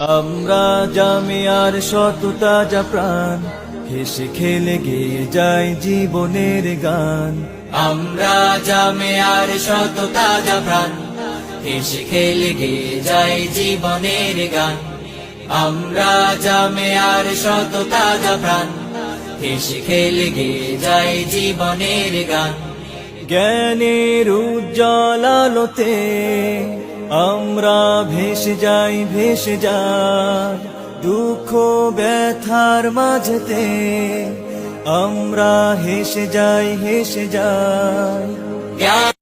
আমরা জামিয়ার শত তাজা প্রাণ, হেসে খেলে গেয়ে যায় জীবনের গান। আমরা জামিয়ার শত তাজা প্রাণ, হেসে খেলে গেয়ে যায় জীবনের গান। আমরা জামিয়ার শত তাজা প্রাণ, হেসে খেলে গেয়ে যায় জীবনের গান। জ্ঞানের উজ্জ্বল আলোতে আমরা ভেসে যাই, ভেসে যাই দুঃখ ব্যথার মাঝেতে। আমরা হেসে যাই, হেসে যাই।